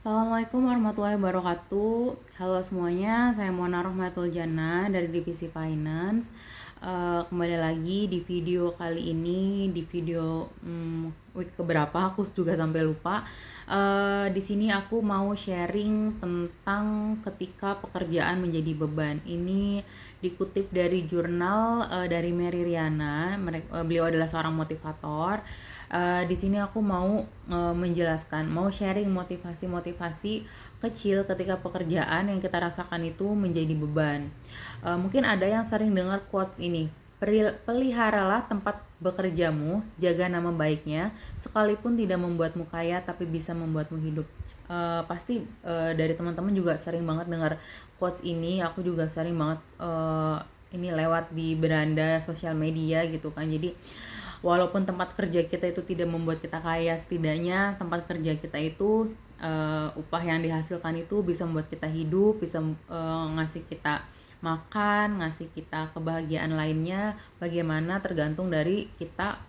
Assalamualaikum warahmatullahi wabarakatuh. Halo semuanya, saya Mona Rohmatul Jannah dari Divisi Finance. Kembali lagi di video kali ini, di video week keberapa, aku juga sampai lupa. Di sini aku mau sharing tentang ketika pekerjaan menjadi beban. Ini dikutip dari jurnal dari Mary Riana. Beliau adalah seorang motivator. Di sini aku mau menjelaskan, mau sharing motivasi-motivasi kecil ketika pekerjaan yang kita rasakan itu menjadi beban. Mungkin ada yang sering dengar quotes ini, peliharalah tempat bekerjamu, jaga nama baiknya, sekalipun tidak membuatmu kaya tapi bisa membuatmu hidup. Pasti dari teman-teman juga sering banget dengar quotes ini. Aku juga sering banget ini lewat di beranda sosial media gitu kan. Jadi walaupun tempat kerja kita itu tidak membuat kita kaya, setidaknya tempat kerja kita itu upah yang dihasilkan itu bisa membuat kita hidup, bisa ngasih kita makan, ngasih kita kebahagiaan lainnya. Bagaimana tergantung dari kita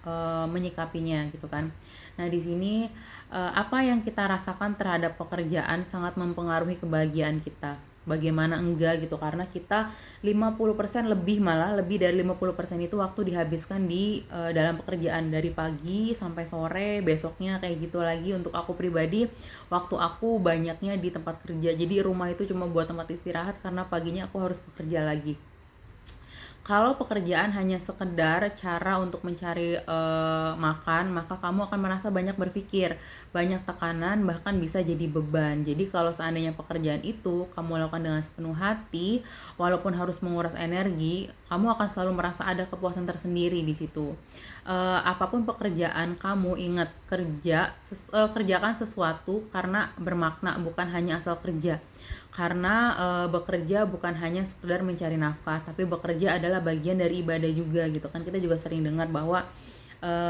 menyikapinya gitu kan. Nah, di sini apa yang kita rasakan terhadap pekerjaan sangat mempengaruhi kebahagiaan kita. Bagaimana enggak gitu, karena kita 50% lebih, malah lebih dari 50% itu waktu dihabiskan di dalam pekerjaan, dari pagi sampai sore, besoknya kayak gitu lagi. Untuk aku pribadi, waktu aku banyaknya di tempat kerja, jadi rumah itu cuma buat tempat istirahat karena paginya aku harus bekerja lagi. Kalau pekerjaan hanya sekedar cara untuk mencari makan, maka kamu akan merasa banyak berpikir, banyak tekanan, bahkan bisa jadi beban. Jadi kalau seandainya pekerjaan itu kamu lakukan dengan sepenuh hati, walaupun harus menguras energi, kamu akan selalu merasa ada kepuasan tersendiri di situ. Apapun pekerjaan kamu, ingat, kerjakan sesuatu karena bermakna, bukan hanya asal kerja. Karena bekerja bukan hanya sekedar mencari nafkah, tapi bekerja adalah bagian dari ibadah juga gitu kan. Kita juga sering dengar bahwa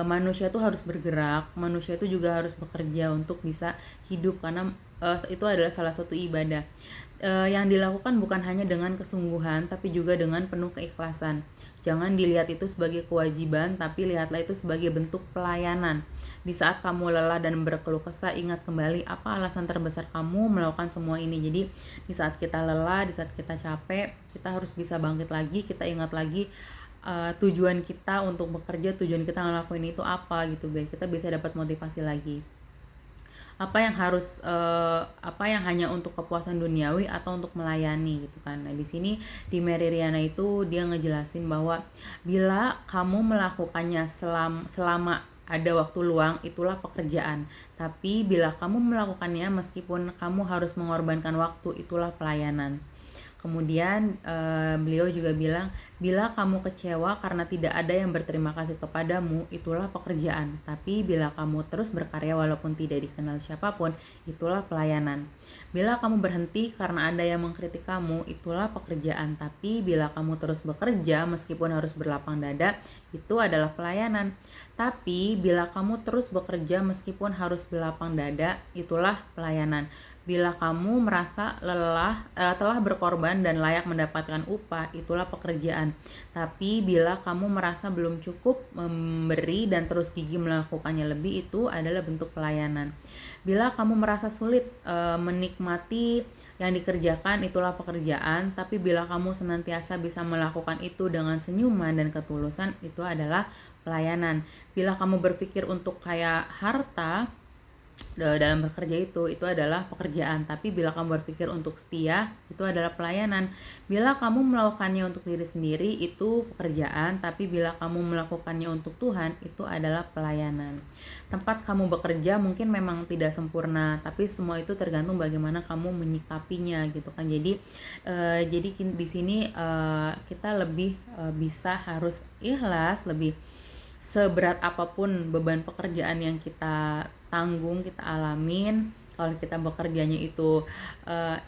manusia itu harus bergerak, manusia itu juga harus bekerja untuk bisa hidup, karena itu adalah salah satu ibadah yang dilakukan bukan hanya dengan kesungguhan, tapi juga dengan penuh keikhlasan. Jangan dilihat itu sebagai kewajiban, tapi lihatlah itu sebagai bentuk pelayanan. Di saat kamu lelah dan berkeluh kesah, ingat kembali apa alasan terbesar kamu melakukan semua ini. Jadi di saat kita lelah, di saat kita capek, kita harus bisa bangkit lagi. Kita ingat lagi tujuan kita untuk bekerja, tujuan kita ngelakuin itu apa gitu, biar kita bisa dapat motivasi lagi. Apa yang hanya untuk kepuasan duniawi atau untuk melayani gitu kan. Nah, di sini di Mary Riana itu dia ngejelasin bahwa bila kamu melakukannya selama ada waktu luang, itulah pekerjaan. Tapi bila kamu melakukannya meskipun kamu harus mengorbankan waktu, itulah pelayanan. Kemudian beliau juga bilang, bila kamu kecewa karena tidak ada yang berterima kasih kepadamu, itulah pekerjaan. Tapi bila kamu terus berkarya walaupun tidak dikenal siapapun, itulah pelayanan. Bila kamu berhenti karena ada yang mengkritik kamu, itulah pekerjaan. Tapi bila kamu terus bekerja meskipun harus berlapang dada, itu adalah pelayanan. Tapi bila kamu terus bekerja meskipun harus berlapang dada, itulah pelayanan. Bila kamu merasa lelah, telah berkorban dan layak mendapatkan upah, itulah pekerjaan. Tapi bila kamu merasa belum cukup memberi dan terus gigih melakukannya lebih, itu adalah bentuk pelayanan. Bila kamu merasa sulit menikmati yang dikerjakan, itulah pekerjaan. Tapi bila kamu senantiasa bisa melakukan itu dengan senyuman dan ketulusan, itu adalah pelayanan. Bila kamu berpikir untuk kaya harta dalam bekerja, itu adalah pekerjaan. Tapi bila kamu berpikir untuk setia, itu adalah pelayanan. Bila kamu melakukannya untuk diri sendiri, itu pekerjaan. Tapi bila kamu melakukannya untuk Tuhan, itu adalah pelayanan. Tempat kamu bekerja mungkin memang tidak sempurna, tapi semua itu tergantung bagaimana kamu menyikapinya gitu kan. Jadi di sini kita lebih bisa harus ikhlas, lebih seberat apapun beban pekerjaan yang kita tanggung, kita alamin. Kalau kita bekerjanya itu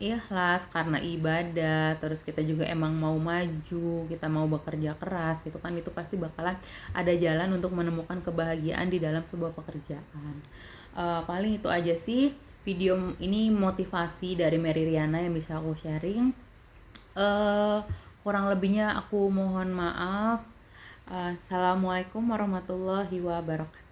ikhlas karena ibadah, terus kita juga emang mau maju, kita mau bekerja keras gitu kan, itu pasti bakalan ada jalan untuk menemukan kebahagiaan di dalam sebuah pekerjaan. Paling itu aja sih video ini, motivasi dari Mary Riana yang bisa aku sharing. Kurang lebihnya aku mohon maaf. Assalamualaikum warahmatullahi wabarakatuh.